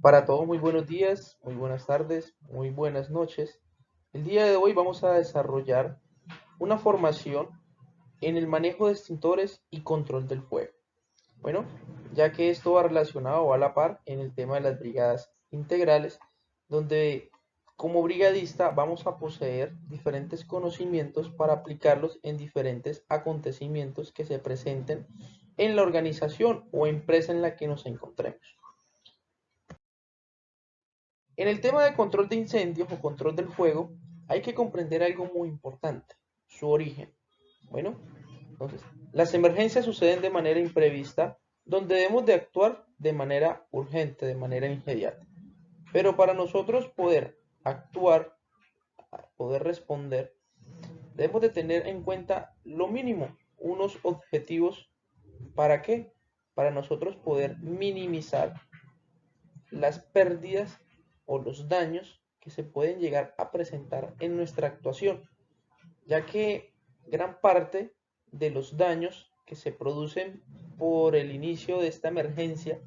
Para todos, muy buenos días, muy buenas tardes, muy buenas noches. El día de hoy vamos a desarrollar una formación en el manejo de extintores y control del fuego. Bueno, ya que esto va relacionado o a la par en el tema de las brigadas integrales, donde como brigadista vamos a poseer diferentes conocimientos para aplicarlos en diferentes acontecimientos que se presenten en la organización o empresa en la que nos encontremos. En el tema de control de incendios o control del fuego, hay que comprender algo muy importante, su origen. Bueno, entonces, las emergencias suceden de manera imprevista, donde debemos de actuar de manera urgente, de manera inmediata. Pero para nosotros poder actuar, poder responder, debemos de tener en cuenta lo mínimo, unos objetivos. ¿Para qué? Para nosotros poder minimizar las pérdidas o los daños que se pueden llegar a presentar en nuestra actuación, ya que gran parte de los daños que se producen por el inicio de esta emergencia,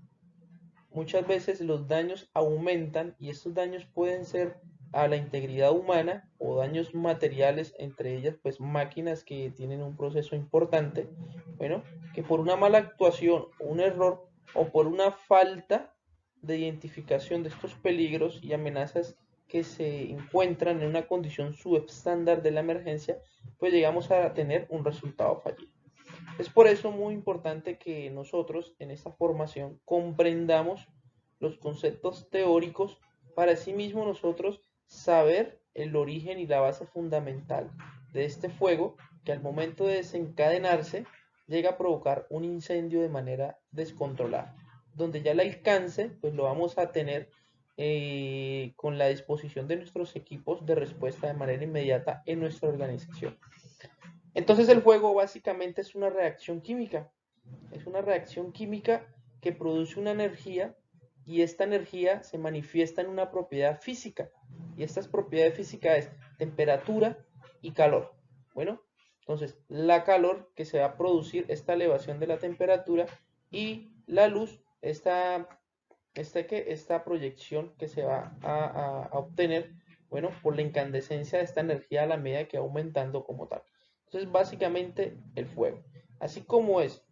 muchas veces los daños aumentan y estos daños pueden ser a la integridad humana o daños materiales, entre ellas pues máquinas que tienen un proceso importante, bueno, que por una mala actuación, un error o por una falta de identificación de estos peligros y amenazas que se encuentran en una condición subestándar de la emergencia, pues llegamos a tener un resultado fallido. Es por eso muy importante que nosotros en esta formación comprendamos los conceptos teóricos para sí mismo nosotros saber el origen y la base fundamental de este fuego que al momento de desencadenarse llega a provocar un incendio de manera descontrolada, donde ya el alcance pues lo vamos a tener con la disposición de nuestros equipos de respuesta de manera inmediata en nuestra organización. Entonces el fuego básicamente es una reacción química que produce una energía y esta energía se manifiesta en una propiedad física y estas propiedades físicas es temperatura y calor. Bueno, entonces la calor que se va a producir, esta elevación de la temperatura y la luz, esta proyección que se va a obtener, bueno, por la incandescencia de esta energía a la medida que va aumentando como tal. Entonces, básicamente el fuego. Así como es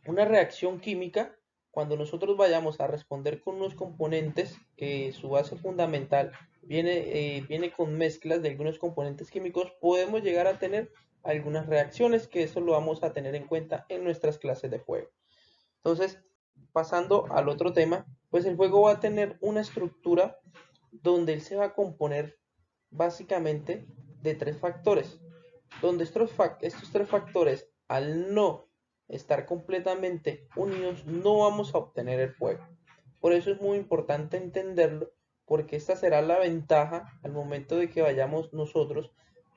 una reacción química, cuando nosotros vayamos a responder con unos componentes que su base fundamental viene con mezclas de algunos componentes químicos, podemos llegar a tener algunas reacciones que eso lo vamos a tener en cuenta en nuestras clases de fuego. Entonces, pasando al otro tema, pues el fuego va a tener una estructura donde él se va a componer básicamente de tres factores, donde estos tres factores, al no estar completamente unidos, no vamos a obtener el fuego. Por eso es muy importante entenderlo, porque esta será la ventaja al momento de que vayamos nosotros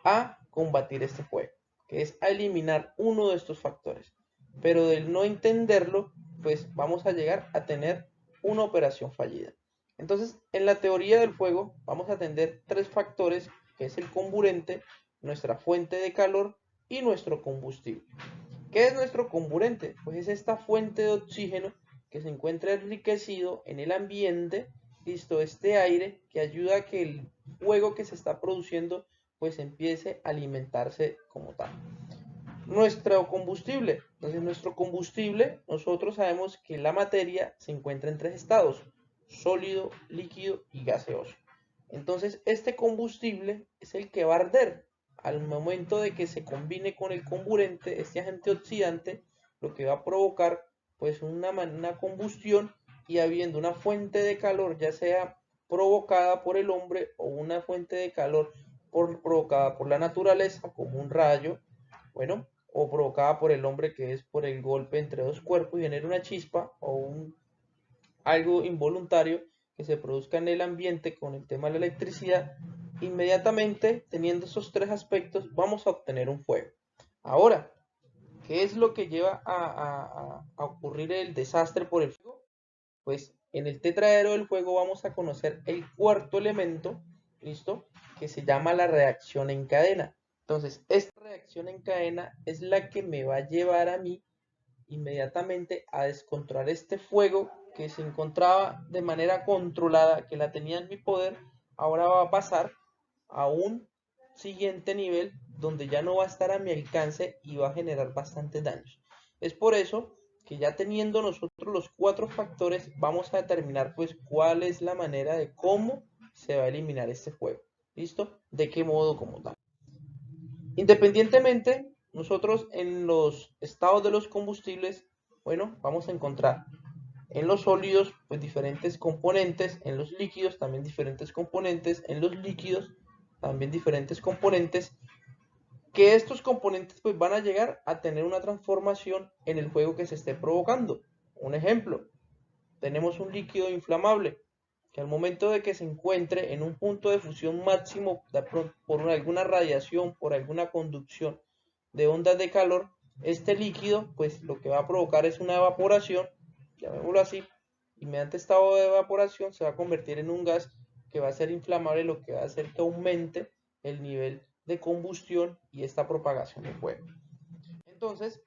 a combatir este fuego, que es a eliminar uno de estos factores. Pero del no entenderlo, pues vamos a llegar a tener una operación fallida. Entonces, en la teoría del fuego vamos a atender tres factores, que es el comburente, nuestra fuente de calor y nuestro combustible. ¿Qué es nuestro comburente? Pues es esta fuente de oxígeno que se encuentra enriquecido en el ambiente, listo, este aire que ayuda a que el fuego que se está produciendo pues empiece a alimentarse como tal. Nuestro combustible, entonces nuestro combustible, nosotros sabemos que la materia se encuentra en tres estados, sólido, líquido y gaseoso. Entonces este combustible es el que va a arder al momento de que se combine con el comburente, este agente oxidante, lo que va a provocar pues una combustión y habiendo una fuente de calor, ya sea provocada por el hombre o una fuente de calor provocada por la naturaleza, como un rayo, bueno, o provocada por el hombre, que es por el golpe entre dos cuerpos y genera una chispa o algo involuntario que se produzca en el ambiente con el tema de la electricidad, inmediatamente teniendo esos tres aspectos vamos a obtener un fuego. Ahora, ¿qué es lo que lleva a ocurrir el desastre por el fuego? Pues en el tetraedro del fuego vamos a conocer el cuarto elemento, ¿listo? Que se llama la reacción en cadena. Entonces, esta reacción en cadena es la que me va a llevar a mí inmediatamente a descontrolar este fuego que se encontraba de manera controlada, que la tenía en mi poder, ahora va a pasar a un siguiente nivel donde ya no va a estar a mi alcance y va a generar bastantes daños. Es por eso que ya teniendo nosotros los 4 factores, vamos a determinar pues cuál es la manera de cómo se va a eliminar este juego. ¿Listo? ¿De qué modo como tal? Independientemente, nosotros en los estados de los combustibles, bueno, vamos a encontrar en los sólidos pues diferentes componentes, en los líquidos también diferentes componentes, en los líquidos también diferentes componentes, que estos componentes pues van a llegar a tener una transformación en el juego que se esté provocando. Un ejemplo, tenemos un líquido inflamable que al momento de que se encuentre en un punto de fusión máximo por alguna radiación, por alguna conducción de ondas de calor, este líquido pues lo que va a provocar es una evaporación, llamémoslo así, y mediante esta evaporación se va a convertir en un gas que va a ser inflamable, lo que va a hacer que aumente el nivel de combustión y esta propagación de fuego. Entonces,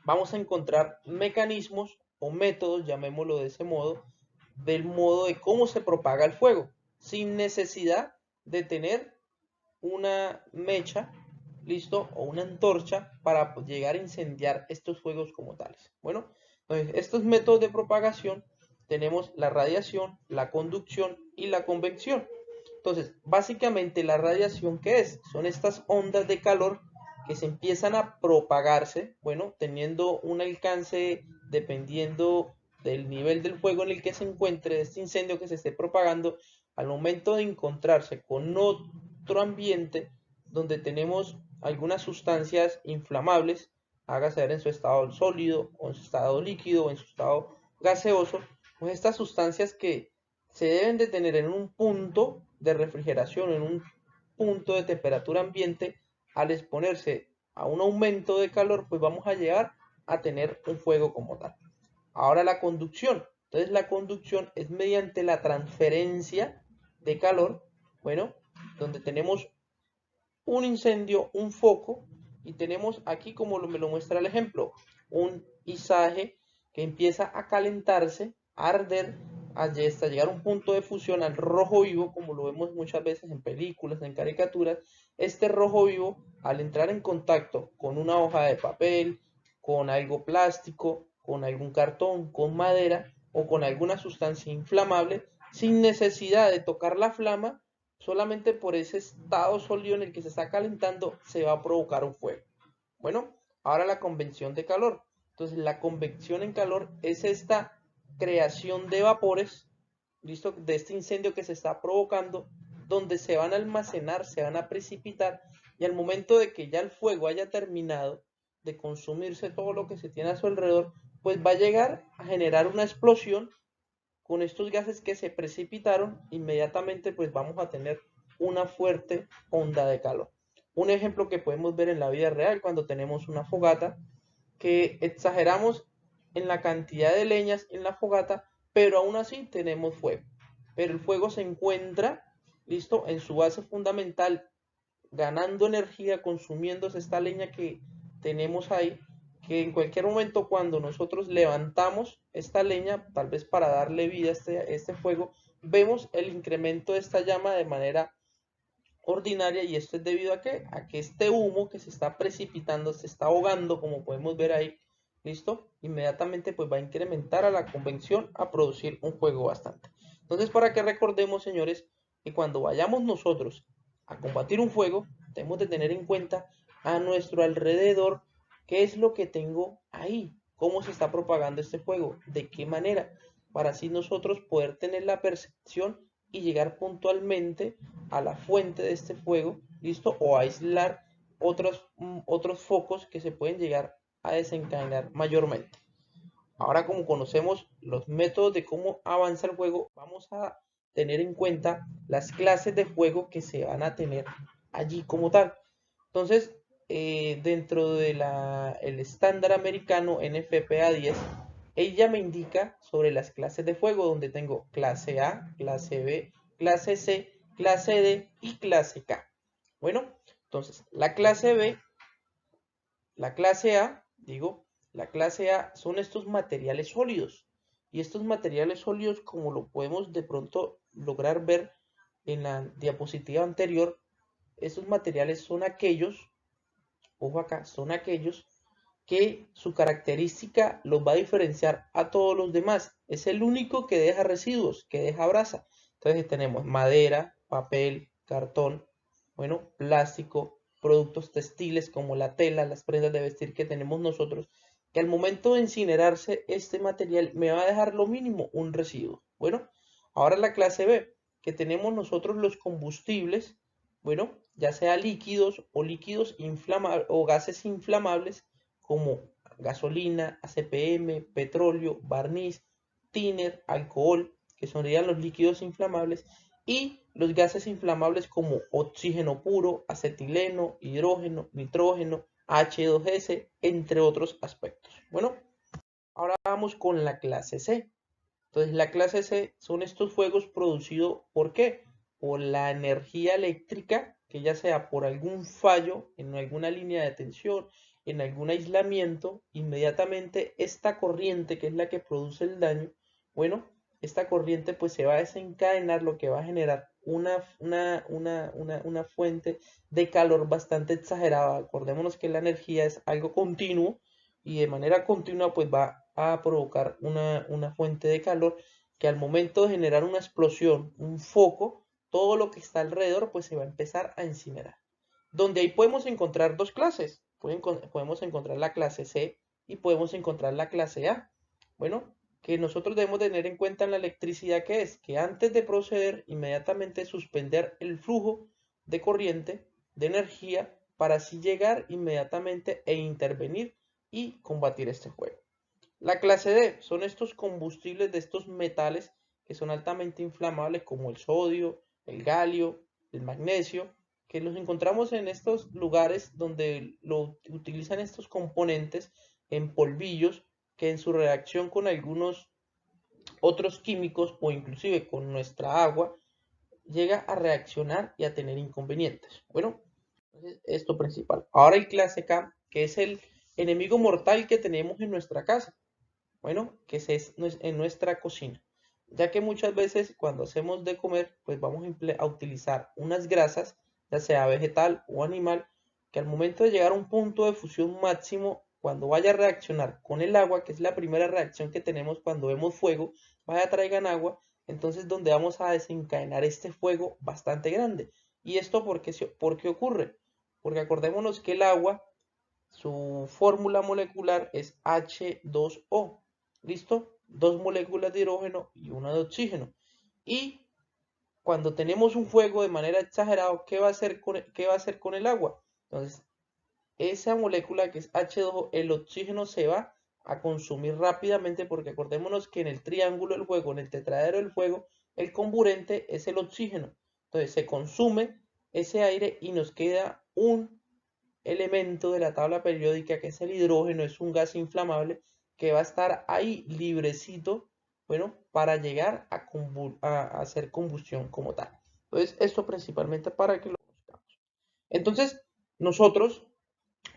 vamos a encontrar mecanismos o métodos, llamémoslo de ese modo, del modo de cómo se propaga el fuego, sin necesidad de tener una mecha, listo, o una antorcha para llegar a incendiar estos fuegos como tales. Bueno, entonces estos métodos de propagación tenemos la radiación, la conducción y la convección. Entonces, básicamente la radiación, ¿qué es? Son estas ondas de calor que se empiezan a propagarse, bueno, teniendo un alcance dependiendo del nivel del fuego en el que se encuentre, de este incendio que se esté propagando, al momento de encontrarse con otro ambiente donde tenemos algunas sustancias inflamables, hágase ver en su estado sólido, o en su estado líquido, o en su estado gaseoso, pues estas sustancias que se deben de tener en un punto de refrigeración, en un punto de temperatura ambiente, al exponerse a un aumento de calor, pues vamos a llegar a tener un fuego como tal. Ahora la conducción. Entonces la conducción es mediante la transferencia de calor, bueno, donde tenemos un incendio, un foco, y tenemos aquí, como me lo muestra el ejemplo, un izaje que empieza a calentarse, a arder, hasta llegar a un punto de fusión al rojo vivo, como lo vemos muchas veces en películas, en caricaturas. Este rojo vivo, al entrar en contacto con una hoja de papel, con algo plástico, con algún cartón, con madera o con alguna sustancia inflamable, sin necesidad de tocar la flama, solamente por ese estado sólido en el que se está calentando se va a provocar un fuego. Bueno, ahora la convección de calor. Entonces la convección en calor es esta creación de vapores, ¿listo? De este incendio que se está provocando, donde se van a almacenar, se van a precipitar, y al momento de que ya el fuego haya terminado de consumirse todo lo que se tiene a su alrededor, pues va a llegar a generar una explosión con estos gases que se precipitaron. Inmediatamente pues vamos a tener una fuerte onda de calor. Un ejemplo que podemos ver en la vida real cuando tenemos una fogata, que exageramos en la cantidad de leñas en la fogata, pero aún así tenemos fuego. Pero el fuego se encuentra, listo, en su base fundamental, ganando energía, consumiéndose esta leña que tenemos ahí, que en cualquier momento cuando nosotros levantamos esta leña, tal vez para darle vida a este fuego, vemos el incremento de esta llama de manera ordinaria, y esto es debido a que este humo que se está precipitando, se está ahogando, como podemos ver ahí, listo, inmediatamente pues va a incrementar a la convección a producir un fuego bastante. Entonces, para que recordemos, señores, que cuando vayamos nosotros a combatir un fuego, tenemos de tener en cuenta a nuestro alrededor qué es lo que tengo ahí, cómo se está propagando este fuego, de qué manera, para así nosotros poder tener la percepción y llegar puntualmente a la fuente de este fuego, ¿listo? O aislar otros focos que se pueden llegar a desencadenar mayormente. Ahora, como conocemos los métodos de cómo avanza el juego, vamos a tener en cuenta las clases de juego que se van a tener allí como tal. Entonces, dentro de el estándar americano NFPA 10, ella me indica sobre las clases de juego, donde tengo clase A, clase B, clase C, clase D y clase K. Bueno, entonces la clase B, la clase A, digo, la clase A son estos materiales sólidos Y estos materiales sólidos, como lo podemos de pronto lograr ver en la diapositiva anterior, estos materiales son aquellos, ojo acá, son aquellos que su característica los va a diferenciar a todos los demás. Es el único que deja residuos, que deja brasa. Entonces tenemos madera, papel, cartón, bueno, plástico, productos textiles como la tela, las prendas de vestir que tenemos nosotros, que al momento de incinerarse este material me va a dejar lo mínimo un residuo. Bueno, ahora la clase B, que tenemos nosotros los combustibles, bueno, ya sea líquidos o líquidos inflamables o gases inflamables como gasolina, ACPM, petróleo, barniz, thinner, alcohol, que serían los líquidos inflamables, y los gases inflamables como oxígeno puro, acetileno, hidrógeno, nitrógeno, H2S, entre otros aspectos. Bueno, ahora vamos con la clase C. Entonces, la clase C son estos fuegos producidos, ¿por qué? Por la energía eléctrica, que ya sea por algún fallo en alguna línea de tensión, en algún aislamiento, inmediatamente esta corriente, que es la que produce el daño, bueno, esta corriente pues se va a desencadenar, lo que va a generar una fuente de calor bastante exagerada. Acordémonos que la energía es algo continuo y de manera continua pues va a provocar una fuente de calor que al momento de generar una explosión, un foco, todo lo que está alrededor pues se va a empezar a incinerar. Donde ahí podemos encontrar dos clases. Podemos encontrar la clase C y podemos encontrar la clase A. Bueno, que nosotros debemos tener en cuenta en la electricidad que es que antes de proceder inmediatamente suspender el flujo de corriente, de energía, para así llegar inmediatamente e intervenir y combatir este fuego. La clase D son estos combustibles de estos metales que son altamente inflamables como el sodio, el galio, el magnesio, que los encontramos en estos lugares donde lo utilizan estos componentes en polvillos que en su reacción con algunos otros químicos o inclusive con nuestra agua llega a reaccionar y a tener inconvenientes. Bueno, esto principal. Ahora el clase K, que es el enemigo mortal que tenemos en nuestra casa. Bueno, que es en nuestra cocina. Ya que muchas veces cuando hacemos de comer, pues vamos a utilizar unas grasas, ya sea vegetal o animal, que al momento de llegar a un punto de fusión máximo, cuando vaya a reaccionar con el agua, que es la primera reacción que tenemos cuando vemos fuego, vaya traigan agua, entonces donde vamos a desencadenar este fuego bastante grande. ¿Y esto por qué ocurre? Porque acordémonos que el agua, su fórmula molecular es H2O. ¿Listo? Dos moléculas de hidrógeno y una de oxígeno. Y cuando tenemos un fuego de manera exagerada, ¿qué va a hacer con el agua? Entonces, esa molécula que es H2O, el oxígeno se va a consumir rápidamente porque acordémonos que en el triángulo del fuego, en el tetraedro del fuego, el comburente es el oxígeno. Entonces se consume ese aire y nos queda un elemento de la tabla periódica que es el hidrógeno, es un gas inflamable que va a estar ahí librecito, bueno, para llegar a hacer combustión como tal. Entonces, esto principalmente para que lo conozcamos. Entonces, nosotros,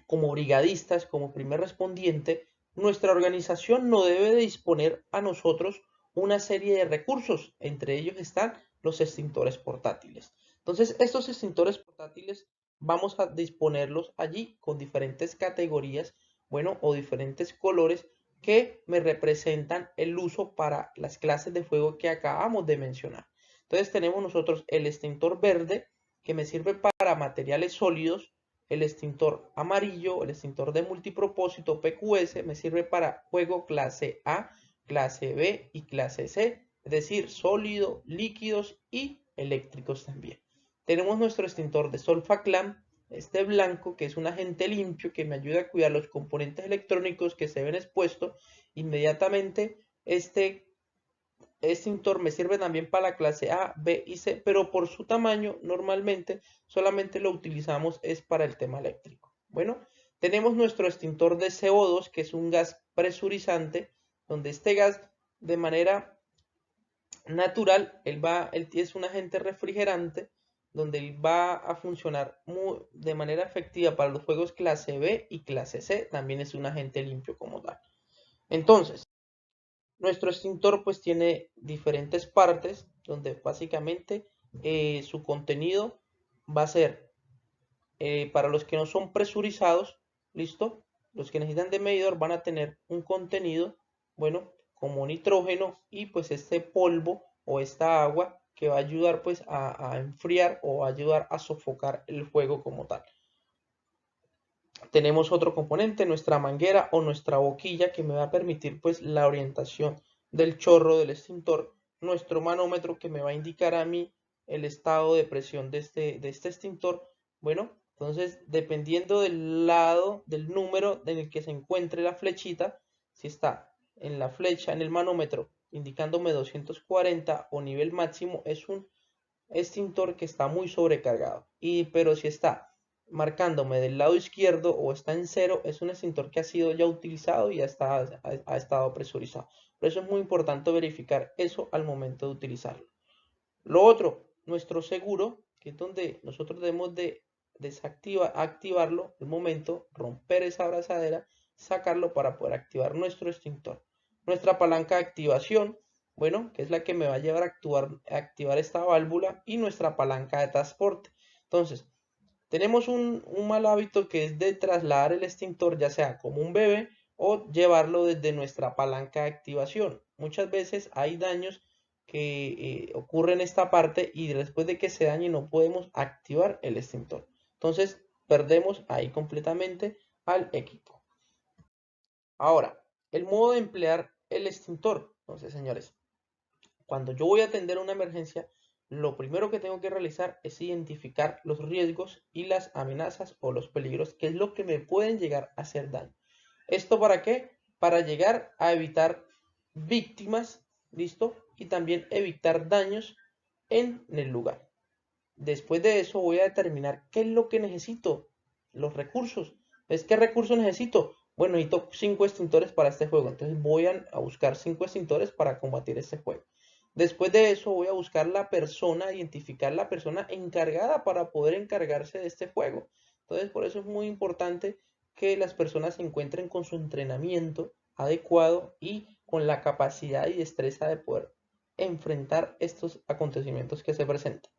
como brigadistas, como primer respondiente, nuestra organización no debe de disponer a nosotros una serie de recursos, entre ellos están los extintores portátiles. Entonces, estos extintores portátiles vamos a disponerlos allí con diferentes categorías, bueno, o diferentes colores que me representan el uso para las clases de fuego que acabamos de mencionar. Entonces tenemos nosotros el extintor verde que me sirve para materiales sólidos, el extintor amarillo, el extintor de multipropósito PQS me sirve para fuego clase A, clase B y clase C, es decir, sólido, líquidos y eléctricos también. Tenemos nuestro extintor de Solfaclam, este blanco, que es un agente limpio que me ayuda a cuidar los componentes electrónicos que se ven expuestos. Inmediatamente este extintor me sirve también para la clase A, B y C, pero por su tamaño normalmente solamente lo utilizamos es para el tema eléctrico. Bueno, tenemos nuestro extintor de CO2, que es un gas presurizante, donde este gas de manera natural, él es un agente refrigerante, donde él va a funcionar de manera efectiva para los fuegos clase B y clase C, también es un agente limpio como tal. Entonces, Nuestro extintor pues tiene diferentes partes donde básicamente su contenido va a ser para los que no son presurizados, ¿listo? Los que necesitan de medidor van a tener un contenido, bueno, como nitrógeno y pues este polvo o esta agua que va a ayudar pues a enfriar o va a ayudar a sofocar el fuego como tal. Tenemos otro componente, nuestra manguera o nuestra boquilla que me va a permitir pues la orientación del chorro del extintor, nuestro manómetro que me va a indicar a mí el estado de presión de este extintor. Bueno, entonces dependiendo del lado, del número en el que se encuentre la flechita, si está en la flecha, en el manómetro, indicándome 240 o nivel máximo, es un extintor que está muy sobrecargado. Pero si está marcándome del lado izquierdo o está en cero, es un extintor que ha sido ya utilizado y ha estado presurizado. Por eso es muy importante verificar eso al momento de utilizarlo. Lo otro, nuestro seguro, que es donde nosotros debemos de activarlo al momento, romper esa abrazadera, sacarlo para poder activar nuestro extintor. Nuestra palanca de activación, bueno, que es la que me va a llevar a activar esta válvula, y nuestra palanca de transporte. Entonces, tenemos un mal hábito que es de trasladar el extintor ya sea como un bebé o llevarlo desde nuestra palanca de activación. Muchas veces hay daños que ocurren en esta parte y después de que se dañe no podemos activar el extintor. Entonces perdemos ahí completamente al equipo. Ahora, el modo de emplear el extintor. Entonces, señores, cuando yo voy a atender una emergencia, lo primero que tengo que realizar es identificar los riesgos y las amenazas o los peligros, que es lo que me pueden llegar a hacer daño. ¿Esto para qué? Para llegar a evitar víctimas, ¿listo? Y también evitar daños en el lugar. Después de eso voy a determinar qué es lo que necesito, los recursos. ¿Es qué recursos necesito? Bueno, necesito 5 extintores para este juego, entonces voy a buscar 5 extintores para combatir este juego. Después de eso voy a buscar la persona, identificar la persona encargada para poder encargarse de este juego. Entonces por eso es muy importante que las personas se encuentren con su entrenamiento adecuado y con la capacidad y destreza de poder enfrentar estos acontecimientos que se presentan.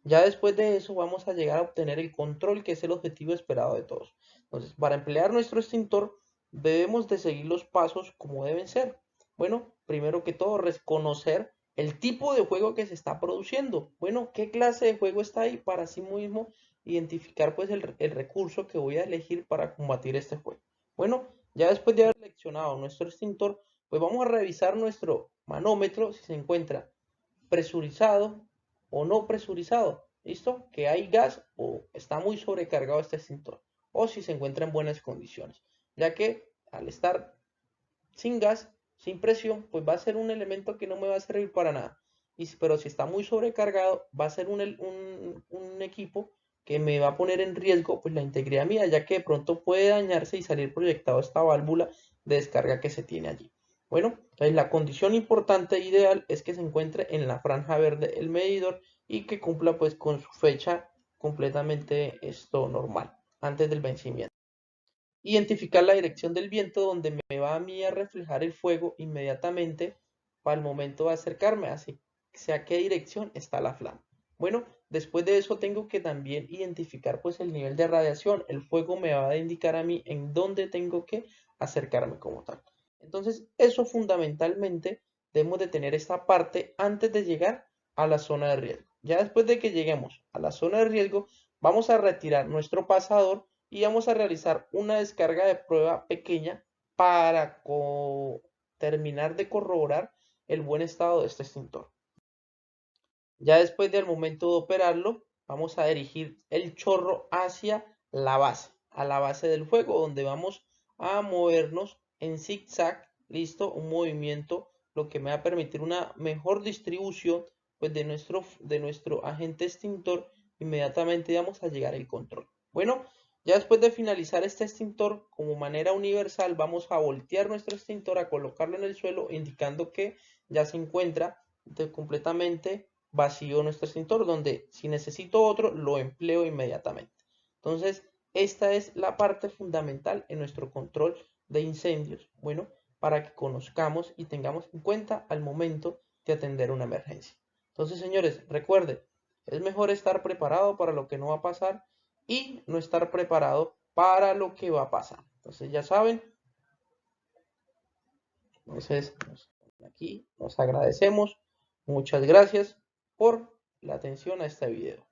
Ya después de eso vamos a llegar a obtener el control, que es el objetivo esperado de todos. Entonces, para emplear nuestro extintor debemos de seguir los pasos como deben ser. Bueno, primero que todo, reconocer el tipo de juego que se está produciendo. Bueno, qué clase de juego está ahí para sí mismo identificar pues el recurso que voy a elegir para combatir este juego. Bueno, ya después de haber seleccionado nuestro extintor, pues vamos a revisar nuestro manómetro si se encuentra presurizado o no presurizado. ¿Listo? Que hay gas o está muy sobrecargado este extintor. O si se encuentra en buenas condiciones. Ya que al estar sin gas, sin presión, pues va a ser un elemento que no me va a servir para nada. Pero si está muy sobrecargado, va a ser un equipo que me va a poner en riesgo pues la integridad mía, ya que de pronto puede dañarse y salir proyectado esta válvula de descarga que se tiene allí. Bueno, entonces la condición importante e ideal es que se encuentre en la franja verde el medidor y que cumpla pues con su fecha completamente esto normal, antes del vencimiento. Identificar la dirección del viento donde me va a mí a reflejar el fuego inmediatamente para el momento de acercarme, hacia qué dirección está la flama. Bueno, después de eso tengo que también identificar pues el nivel de radiación. El fuego me va a indicar a mí en dónde tengo que acercarme como tal. Entonces, eso fundamentalmente debemos de tener esta parte antes de llegar a la zona de riesgo. Ya después de que lleguemos a la zona de riesgo, vamos a retirar nuestro pasador y vamos a realizar una descarga de prueba pequeña para terminar de corroborar el buen estado de este extintor. Ya después del momento de operarlo, vamos a dirigir el chorro hacia la base, a la base del fuego, donde vamos a movernos en zigzag, listo, un movimiento, lo que me va a permitir una mejor distribución pues, de nuestro agente extintor. Inmediatamente vamos a llegar al control. Bueno, ya después de finalizar este extintor, como manera universal, vamos a voltear nuestro extintor, a colocarlo en el suelo, indicando que ya se encuentra completamente vacío nuestro extintor, donde si necesito otro, lo empleo inmediatamente. Entonces, esta es la parte fundamental en nuestro control de incendios. Bueno, para que conozcamos y tengamos en cuenta al momento de atender una emergencia. Entonces, señores, recuerden, es mejor estar preparado para lo que no va a pasar y no estar preparado para lo que va a pasar. Entonces, ya saben. Entonces, aquí nos agradecemos. Muchas gracias por la atención a este video.